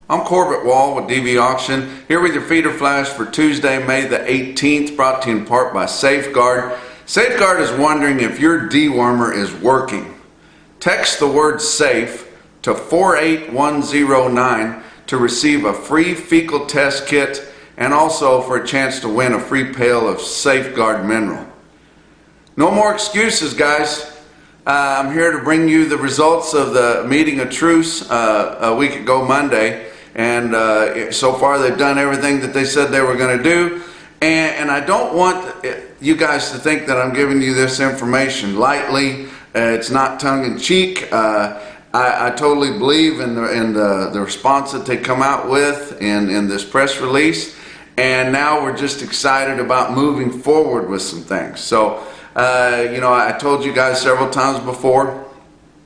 I'm Corbett Wall with DV Auction, here with your feeder flash for Tuesday, May the 18th, brought to you in part by Safeguard. Safeguard is wondering if your dewormer is working. Text the word SAFE to 48109 to receive a free fecal test kit and also for a chance to win a free pail of Safeguard mineral. No more excuses, guys. I'm here to bring you the results of the meeting of truce a week ago Monday, and so far they've done everything that they said they were going to do, and I don't want you guys to think that I'm giving you this information lightly. It's not tongue-in-cheek. I totally believe in the response that they come out with in this press release, and now we're just excited about moving forward with some things. So you know, I told you guys several times before,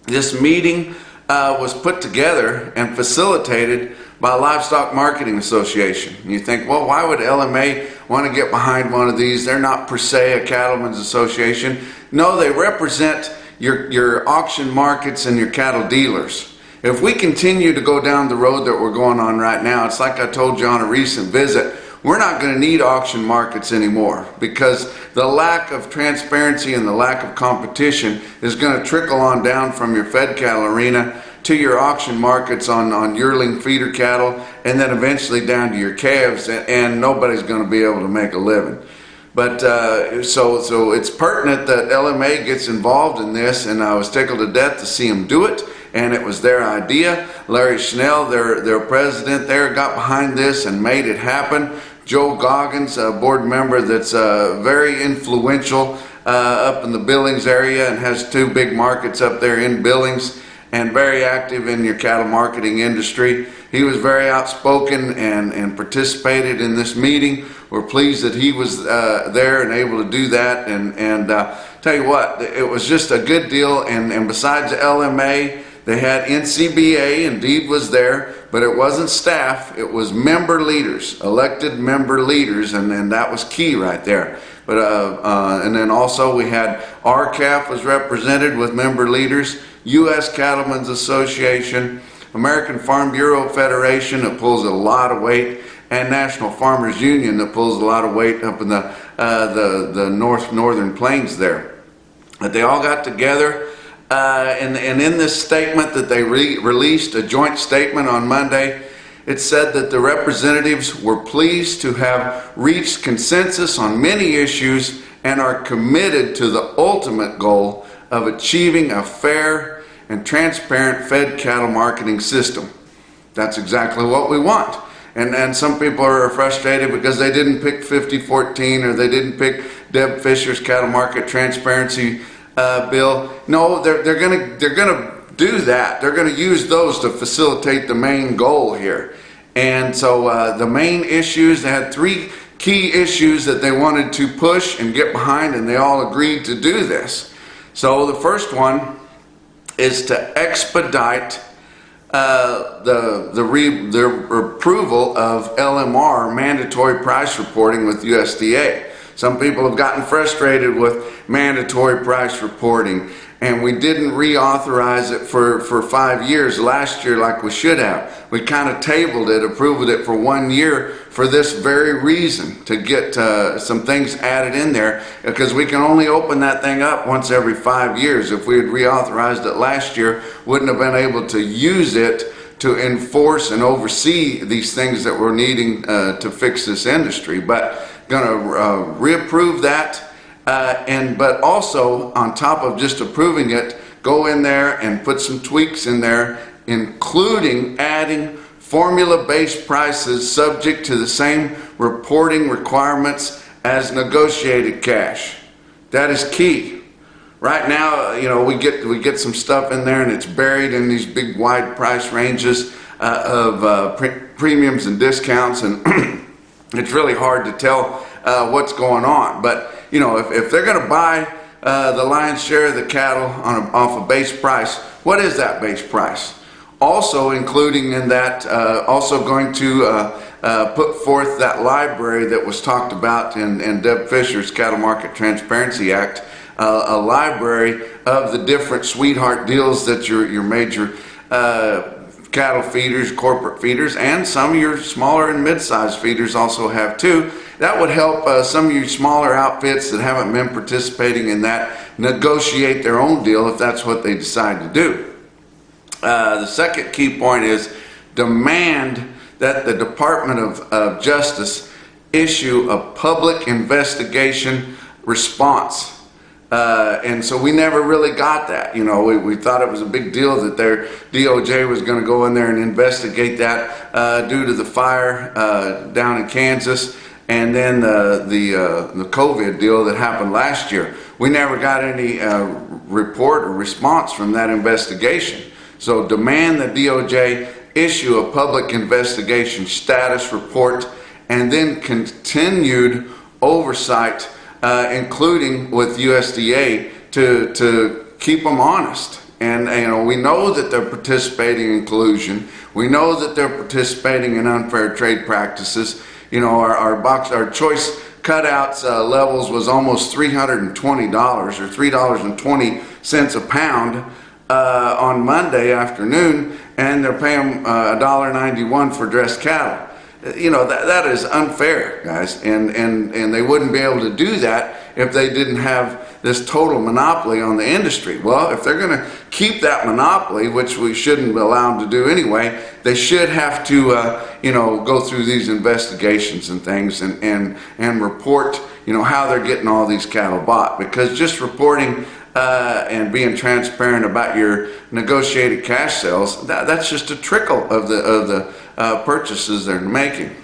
this meeting was put together and facilitated by Livestock Marketing Association. And you think, well, why would LMA want to get behind one of these? They're not per se a cattlemen's association. No, they represent your auction markets and your cattle dealers. If we continue to go down the road that we're going on right now, it's like I told you on a recent visit, we're not going to need auction markets anymore, because the lack of transparency and the lack of competition is going to trickle on down from your fed cattle arena to your auction markets on yearling feeder cattle, and then eventually down to your calves, and nobody's going to be able to make a living. But so it's pertinent that LMA gets involved in this, and I was tickled to death to see them do it, and it was their idea. Larry Schnell, their president there, got behind this and made it happen. Joe Goggins, a board member that's very influential up in the Billings area and has two big markets up there in Billings, and very active in your cattle marketing industry. He was very outspoken and participated in this meeting. We're pleased that he was there and able to do that, and tell you what, it was just a good deal. And besides the LMA, they had NCBA, indeed was there, but it wasn't staff, it was member leaders, elected member leaders, and that was key right there. But and then also we had RCAF was represented with member leaders, U.S. Cattlemen's Association, American Farm Bureau Federation that pulls a lot of weight, and National Farmers Union that pulls a lot of weight up in the northern plains there. But they all got together. And in this statement that they released, a joint statement on Monday, it said that the representatives were pleased to have reached consensus on many issues and are committed to the ultimate goal of achieving a fair and transparent fed cattle marketing system. That's exactly what we want. And some people are frustrated because they didn't pick 5014 or they didn't pick Deb Fisher's cattle market transparency bill. No, they're gonna do that. They're gonna use those to facilitate the main goal here. And so the main issues, they had three key issues that they wanted to push and get behind, and they all agreed to do this. So the first one is to expedite the approval of LMR, mandatory price reporting with USDA. Some people have gotten frustrated with mandatory price reporting, and we didn't reauthorize it for 5 years last year like we should have. We kind of tabled it, approved it for 1 year for this very reason, to get some things added in there, because we can only open that thing up once every 5 years. If we had reauthorized it last year, wouldn't have been able to use it to enforce and oversee these things that we're needing to fix this industry. But gonna reapprove that, but also on top of just approving it, go in there and put some tweaks in there, including adding formula-based prices subject to the same reporting requirements as negotiated cash. That is key. Right now, you know, we get some stuff in there and it's buried in these big wide price ranges of premiums and discounts, and it's really hard to tell what's going on. But you know, if they're going to buy the lion's share of the cattle off a base price, what is that base price? Also including in that, also going to put forth that library that was talked about in Deb Fisher's Cattle Market Transparency Act, a library of the different sweetheart deals that your major cattle feeders, corporate feeders, and some of your smaller and mid-sized feeders also have too. That would help some of your smaller outfits that haven't been participating in that negotiate their own deal if that's what they decide to do. The second key point is demand that the Department of Justice issue a public investigation response. And so we never really got that. You know, we thought it was a big deal that their DOJ was going to go in there and investigate that due to the fire down in Kansas, and then the COVID deal that happened last year. We never got any report or response from that investigation. So demand the DOJ issue a public investigation status report, and then continued oversight, including with USDA, to keep them honest. And you know, we know that they're participating in collusion. We know that they're participating in unfair trade practices. You know, our choice cutouts levels was almost $320 or $3.20 a pound on Monday afternoon, and they're paying $1.91 for dressed cattle. You know, that is unfair, guys, and they wouldn't be able to do that if they didn't have this total monopoly on the industry. Well, if they're going to keep that monopoly, which we shouldn't allow them to do anyway, they should have to, you know, go through these investigations and things and report, you know, how they're getting all these cattle bought. Because just reporting and being transparent about your negotiated cash sales, that's just a trickle of the purchases they're making.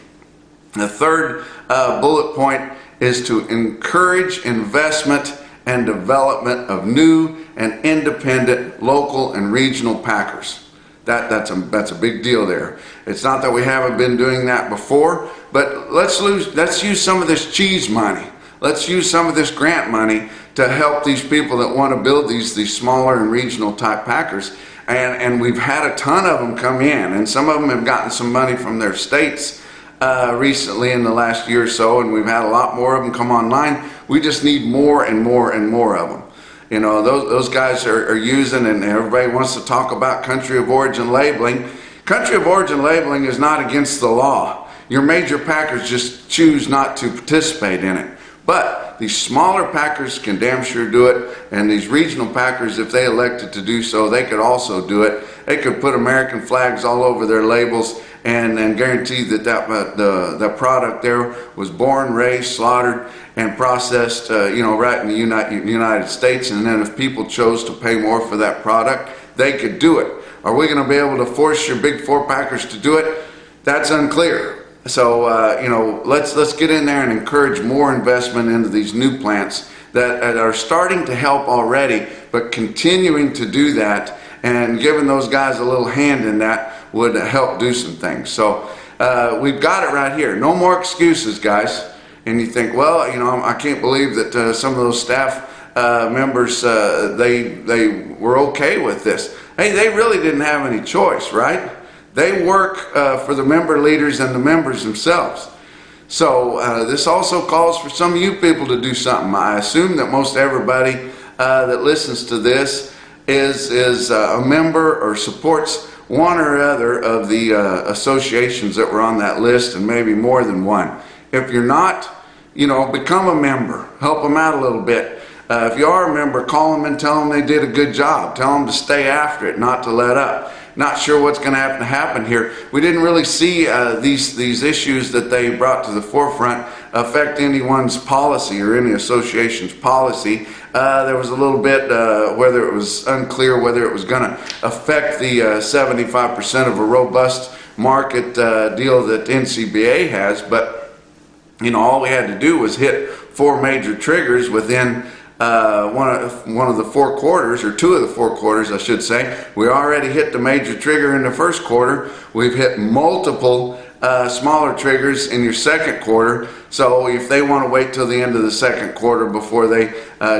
The third bullet point is to encourage investment and development of new and independent local and regional packers. That's a big deal there. It's not that we haven't been doing that before, but let's use some of this cheese money. Let's use some of this grant money to help these people that want to build these smaller and regional type packers. And we've had a ton of them come in, and some of them have gotten some money from their states recently in the last year or so, and we've had a lot more of them come online. We just need more and more and more of them. You know, those guys are using, and everybody wants to talk about country of origin labeling. Country of origin labeling is not against the law. Your major packers just choose not to participate in it. But these smaller packers can damn sure do it, and these regional packers, if they elected to do so, they could also do it. They could put American flags all over their labels and guarantee that the product there was born, raised, slaughtered, and processed, you know, right in the United States. And then if people chose to pay more for that product, they could do it. Are we going to be able to force your big four packers to do it? That's unclear. So, you know, let's get in there and encourage more investment into these new plants that are starting to help already, but continuing to do that and giving those guys a little hand in that would help do some things. So we've got it right here. No more excuses, guys. And you think, well, you know, I can't believe that some of those staff members, they were okay with this. Hey, they really didn't have any choice, right? They work for the member leaders and the members themselves. So this also calls for some of you people to do something. I assume that most everybody that listens to this is a member or supports one or other of the associations that were on that list, and maybe more than one. If you're not, you know, become a member. Help them out a little bit. If you are a member, call them and tell them they did a good job. Tell them to stay after it, not to let up. Not sure what's going to have to happen here. We didn't really see these issues that they brought to the forefront affect anyone's policy or any association's policy. There was a little bit whether it was unclear whether it was going to affect the 75% of a robust market deal that NCBA has, but you know, all we had to do was hit 4 major triggers within one of the 4 quarters, or 2 of the 4 quarters, I should say. We already hit the major trigger in the first quarter. We've hit multiple smaller triggers in your second quarter. So if they want to wait till the end of the second quarter before they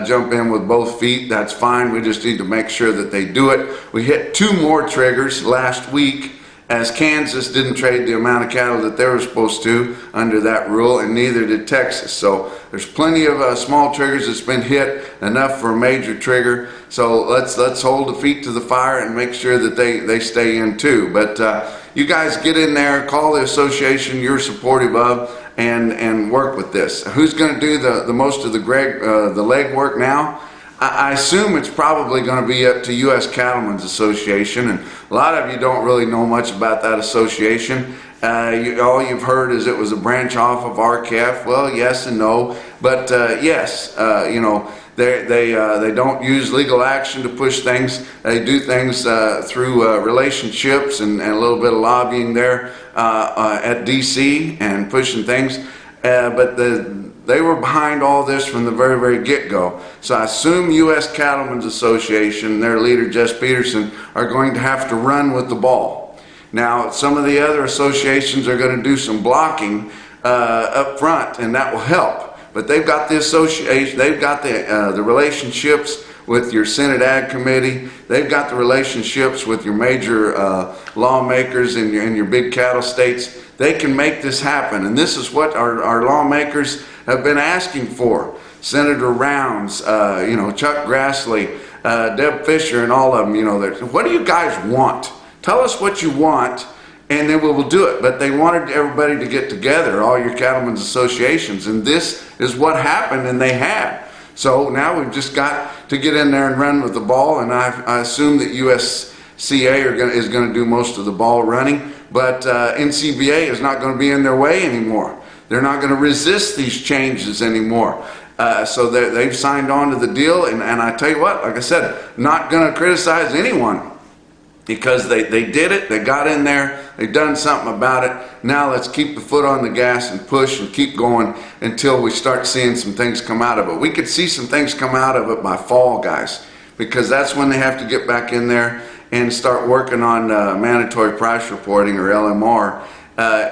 jump in with both feet, that's fine. We just need to make sure that they do it. We hit 2 more triggers last week, as Kansas didn't trade the amount of cattle that they were supposed to under that rule, and neither did Texas. So there's plenty of small triggers that's been hit, enough for a major trigger. So let's hold the feet to the fire and make sure that they stay in too. But you guys get in there, call the association you're supportive of, and work with this. Who's going to do the most of the leg work now? I assume it's probably going to be up to U.S. Cattlemen's Association, and a lot of you don't really know much about that association. All you've heard is it was a branch off of RCAF. Well, yes and no, but yes, you know, they don't use legal action to push things. They do things through relationships and a little bit of lobbying there at D.C. and pushing things, but they were behind all this from the very, very get-go. So I assume U.S. Cattlemen's Association, their leader, Jess Peterson, are going to have to run with the ball. Now, some of the other associations are going to do some blocking up front, and that will help. But they've got the association, they've got the relationships with your Senate Ag Committee. They've got the relationships with your major lawmakers in your big cattle states. They can make this happen, and this is what our lawmakers have been asking for. Senator Rounds, you know, Chuck Grassley, Deb Fischer, and all of them. You know, what do you guys want? Tell us what you want, and then we will do it. But they wanted everybody to get together, all your cattlemen's associations, and this is what happened, and they had. So now we've just got to get in there and run with the ball, and I assume that USCA is going to do most of the ball running, but NCBA is not going to be in their way anymore. They're not going to resist these changes anymore. So they've signed on to the deal, and I tell you what, like I said, not going to criticize anyone, because they did it, they got in there, they've done something about it. Now let's keep the foot on the gas and push and keep going until we start seeing some things come out of it. We could see some things come out of it by fall, guys, because that's when they have to get back in there and start working on mandatory price reporting, or LMR,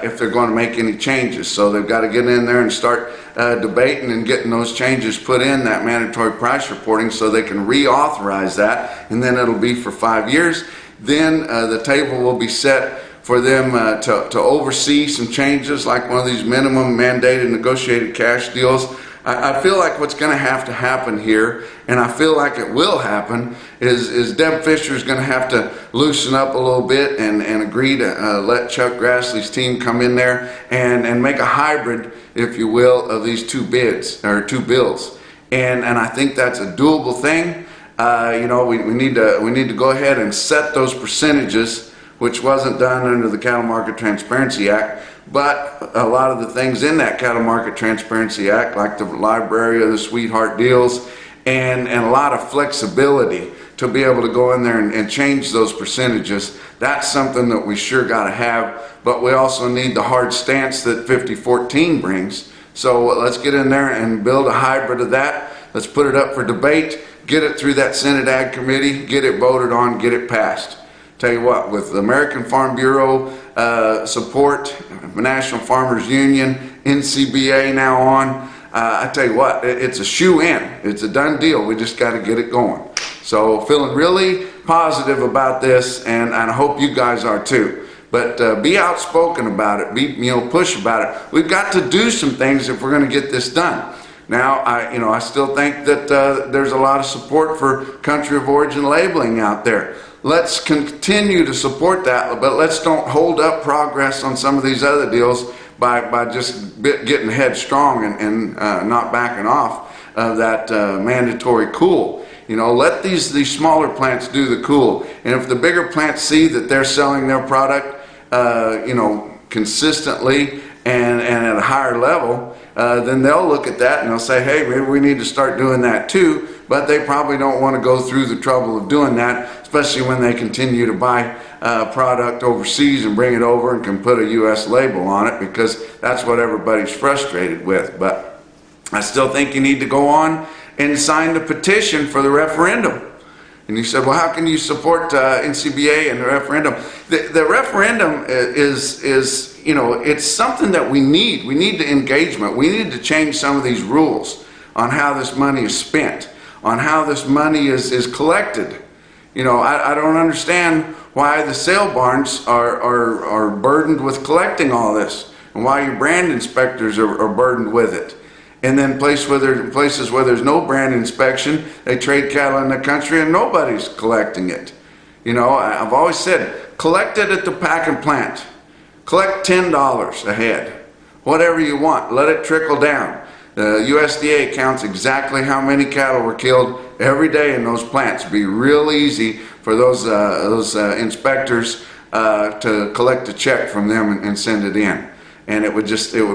if they're going to make any changes. So they've got to get in there and start debating and getting those changes put in that mandatory price reporting, so they can reauthorize that, and then it'll be for 5 years. Then the table will be set for them to oversee some changes, like one of these minimum mandated negotiated cash deals. I feel like what's going to happen here, and I feel like it will happen, is Deb Fischer is going to have to loosen up a little bit and agree to let Chuck Grassley's team come in there and make a hybrid, if you will, of these two bills. And I think that's a doable thing. You know, we need to go ahead and set those percentages, which wasn't done under the Cattle Market Transparency Act. But a lot of the things in that Cattle Market Transparency Act, like the library of the sweetheart deals, and a lot of flexibility to be able to go in there and change those percentages, that's something that we sure got to have. But we also need the hard stance that 5014 brings. So let's get in there and build a hybrid of that. Let's put it up for debate, get it through that Senate Ag Committee, get it voted on, get it passed. Tell you what, with the American Farm Bureau support, National Farmers Union, NCBA now on, I tell you what, it's a shoe-in. It's a done deal. We just got to get it going. So feeling really positive about this, and I hope you guys are too. But be outspoken about it. Push about it. We've got to do some things if we're going to get this done. Now, I still think that there's a lot of support for country of origin labeling out there. Let's continue to support that, but let's don't hold up progress on some of these other deals by just getting headstrong and not backing off of that mandatory cool. You know, let these smaller plants do the cool, and if the bigger plants see that they're selling their product, consistently and at a higher level, then they'll look at that and they'll say, hey, maybe we need to start doing that too. But they probably don't want to go through the trouble of doing that, especially when they continue to buy product overseas and bring it over and can put a U.S. label on it, because that's what everybody's frustrated with. But I still think you need to go on and sign the petition for the referendum. And you said, well, how can you support NCBA and the referendum? The referendum is it's something that we need. We need the engagement. We need to change some of these rules on how this money is spent, on how this money is collected. You know, I don't understand why the sale barns are burdened with collecting all this, and why your brand inspectors are burdened with it. And then places where there's no brand inspection, they trade cattle in the country and nobody's collecting it. You know, I've always said, collect it at the packing plant. Collect $10 a head. Whatever you want, let it trickle down. The USDA counts exactly how many cattle were killed every day in those plants. It'd be real easy for those inspectors to collect a check from them and send it in. And it would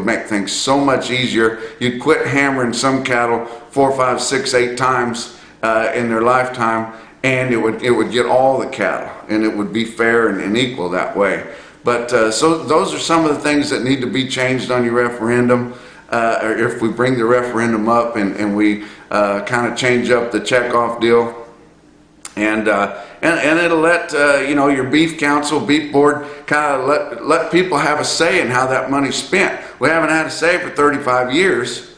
make things so much easier. You'd quit hammering some cattle 4, 5, 6, 8 times in their lifetime, and it would get all the cattle, and it would be fair and equal that way. But so those are some of the things that need to be changed on your referendum, or if we bring the referendum up and we kind of change up the checkoff deal. And it'll let you know, your beef council, beef board, kind of let people have a say in how that money's spent. We haven't had a say for 35 years,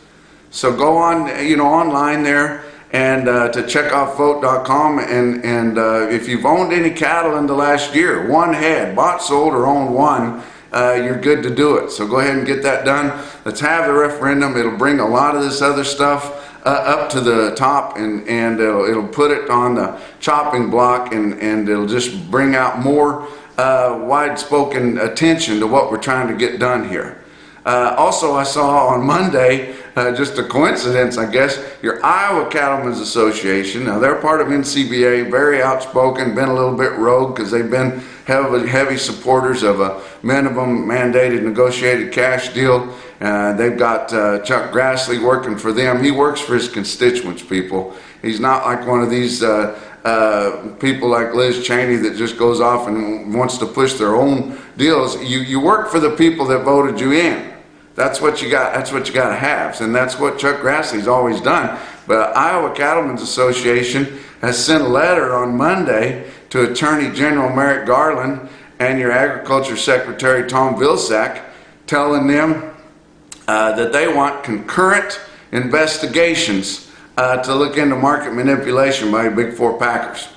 so go on, you know, online there and to checkoffvote.com, and if you've owned any cattle in the last year, one head, bought, sold, or owned one, you're good to do it. So go ahead and get that done. Let's have the referendum. It'll bring a lot of this other stuff up to the top, and it'll put it on the chopping block, and it'll just bring out more wide-spoken attention to what we're trying to get done here. Also, I saw on Monday, just a coincidence, I guess, your Iowa Cattlemen's Association. Now, they're part of NCBA, very outspoken, been a little bit rogue because they've been heavy supporters of a minimum mandated negotiated cash deal. They've got Chuck Grassley working for them. He works for his constituents, people. He's not like one of these people like Liz Cheney that just goes off and wants to push their own deals. You work for the people that voted you in. That's what you got. That's what you got to have, and that's what Chuck Grassley's always done. But Iowa Cattlemen's Association has sent a letter on Monday to Attorney General Merrick Garland and your Agriculture Secretary Tom Vilsack, telling them that they want concurrent investigations to look into market manipulation by Big Four packers.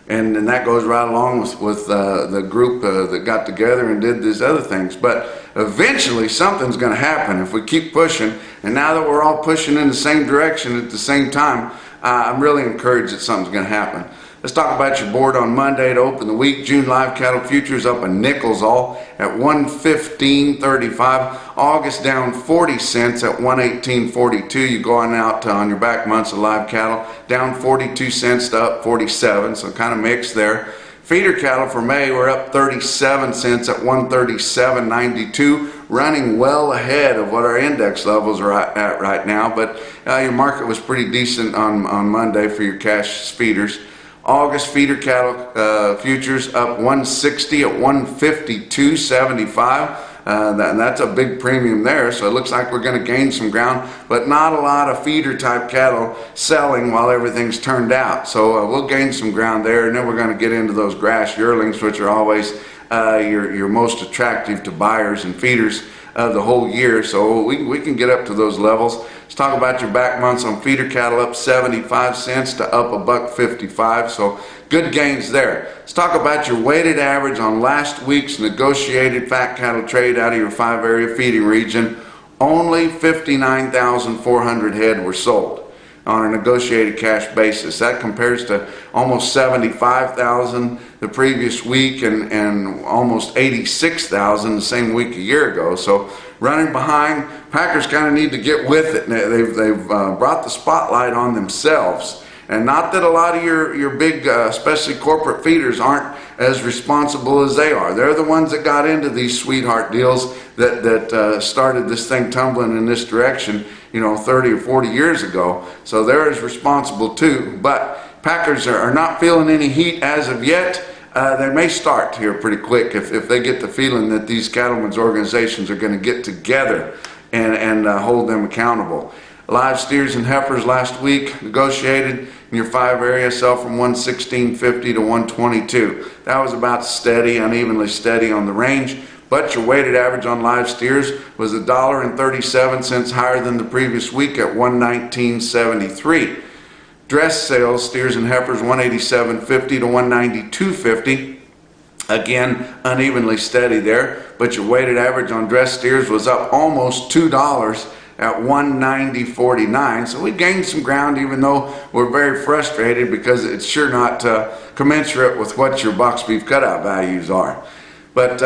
And that goes right along with the group that got together and did these other things. But eventually something's going to happen if we keep pushing. And now that we're all pushing in the same direction at the same time, I'm really encouraged that something's going to happen. Let's talk about your board on Monday to open the week. June live cattle futures up a nickel's all at 115.35. August down 40 cents at 118.42. You go on out on your back months of live cattle, down 42 cents to up 47, so kind of mixed there. Feeder cattle for May were up 37 cents at 137.92, running well ahead of what our index levels are at right now, but your market was pretty decent on Monday for your cash feeders. August feeder cattle futures up 160 at 152.75. And that's a big premium there, so it looks like we're going to gain some ground, but not a lot of feeder type cattle selling while everything's turned out. So we'll gain some ground there, and then we're going to get into those grass yearlings, which are always your most attractive to buyers and feeders the whole year. So we can get up to those levels. Let's talk about your back months on feeder cattle, up 75 cents to up $1.55. So good gains there. Let's talk about your weighted average on last week's negotiated fat cattle trade out of your 5-area feeding region. Only 59,400 head were sold on a negotiated cash basis. That compares to almost 75,000 the previous week and almost 86,000 the same week a year ago. So running behind, packers kind of need to get with it. They've brought the spotlight on themselves. And not that a lot of your big, especially corporate feeders, aren't as responsible as they are. They're the ones that got into these sweetheart deals that started this thing tumbling in this direction, 30 or 40 years ago. So they're as responsible too. But packers are not feeling any heat as of yet. They may start here pretty quick if they get the feeling that these cattlemen's organizations are going to get together and hold them accountable. Live steers and heifers last week negotiated in your 5 area sell from 116.50 to 122. That was about steady, unevenly steady on the range, but your weighted average on live steers was $1.37 higher than the previous week at 119.73. Dress sales, steers and heifers, 187.50 to 192.50. Again, unevenly steady there, but your weighted average on dressed steers was up almost $2 at 190.49. So we gained some ground, even though we're very frustrated because it's sure not commensurate with what your box beef cutout values are. But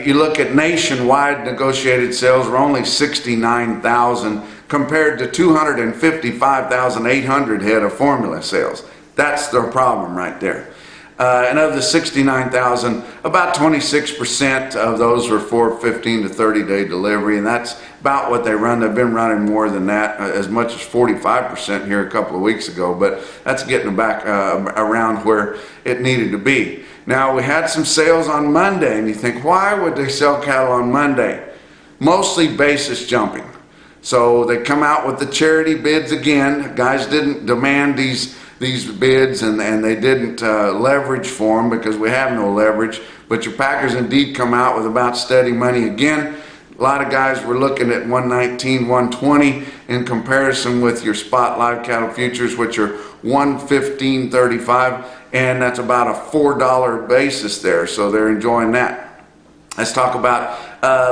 you look at nationwide negotiated sales were only 69,000 compared to 255,800 head of formula sales. That's the problem right there. And of the 69,000, about 26% of those were for 15 to 30 day delivery, and that's about what they run. They've been running more than that, as much as 45% here a couple of weeks ago, but that's getting back around where it needed to be. Now, we had some sales on Monday, and you think, why would they sell cattle on Monday? Mostly basis jumping. So they come out with the charity bids again. Guys didn't demand these bids, and they didn't leverage for them because we have no leverage. But your packers indeed come out with about steady money again. A lot of guys were looking at 119, 120 in comparison with your spot live cattle futures, which are 115.35, and that's about a $4 basis there. So they're enjoying that. Let's talk about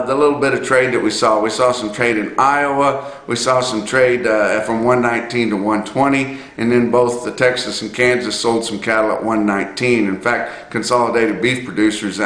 the little bit of trade that we saw. We saw some trade in Iowa. We saw some trade from 119 to 120, and then both the Texas and Kansas sold some cattle at 119. In fact, Consolidated Beef Producers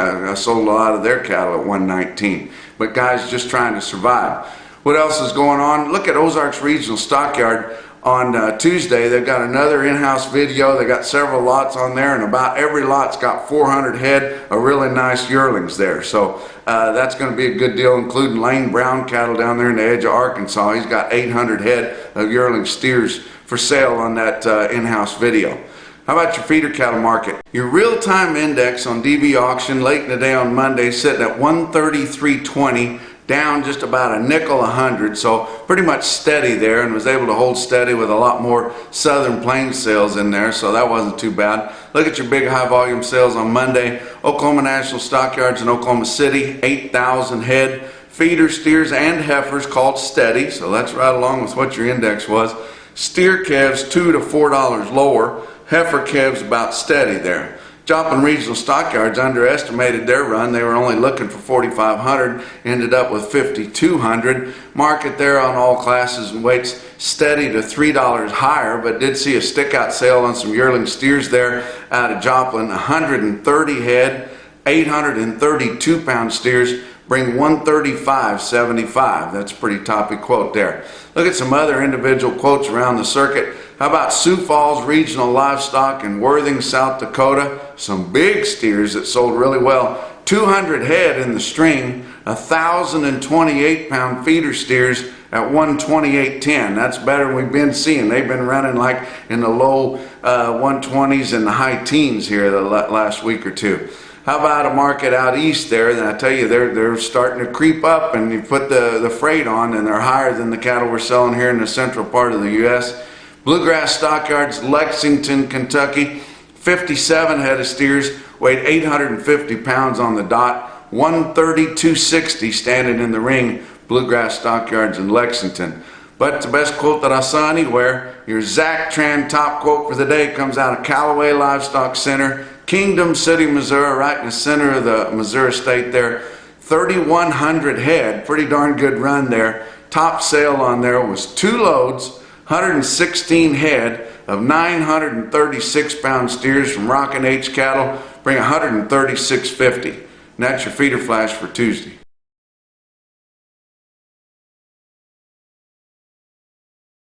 sold a lot of their cattle at 119. But guys just trying to survive. What else is going on? Look at Ozarks Regional Stockyard. On Tuesday, they've got another in-house video. They got several lots on there, and about every lot's got 400 head of really nice yearlings there. So that's going to be a good deal, including Lane Brown cattle down there in the edge of Arkansas. He's got 800 head of yearling steers for sale on that in-house video. How about your feeder cattle market? Your real-time index on DV auction late in the day on Monday sitting at 133.20. Down just about a nickel a hundred, so pretty much steady there, and was able to hold steady with a lot more Southern Plains sales in there, so that wasn't too bad. Look at your big high volume sales on Monday. Oklahoma National Stockyards in Oklahoma City, 8,000 head. Feeder steers and heifers called steady, so that's right along with what your index was. Steer calves $2 to $4 lower. Heifer calves about steady there. Joplin Regional Stockyards underestimated their run. They were only looking for 4,500, ended up with 5,200. Market there on all classes and weights steady to $3 higher, but did see a stick-out sale on some yearling steers there out of Joplin. 130 head, 832-pound steers bring 135.75. That's a pretty toppy quote there. Look at some other individual quotes around the circuit. How about Sioux Falls Regional Livestock in Worthing, South Dakota? Some big steers that sold really well. 200 head in the string, 1,028-pound feeder steers at 128.10. That's better than we've been seeing. They've been running like in the low 120s and the high teens here the last week or two. How about a market out east there? And I tell you, they're starting to creep up, and you put the freight on, and they're higher than the cattle we're selling here in the central part of the U.S. Bluegrass Stockyards, Lexington, Kentucky, 57 head of steers, weighed 850 pounds on the dot, 132.60 standing in the ring. Bluegrass Stockyards in Lexington. But the best quote that I saw anywhere, your Zach Tran top quote for the day comes out of Callaway Livestock Center, Kingdom City, Missouri, right in the center of the Missouri state there. 3,100 head, pretty darn good run there. Top sale on there was 2 loads, 116 head of 936-pound steers from Rockin' H Cattle, bring 136.50. And that's your feeder flash for Tuesday.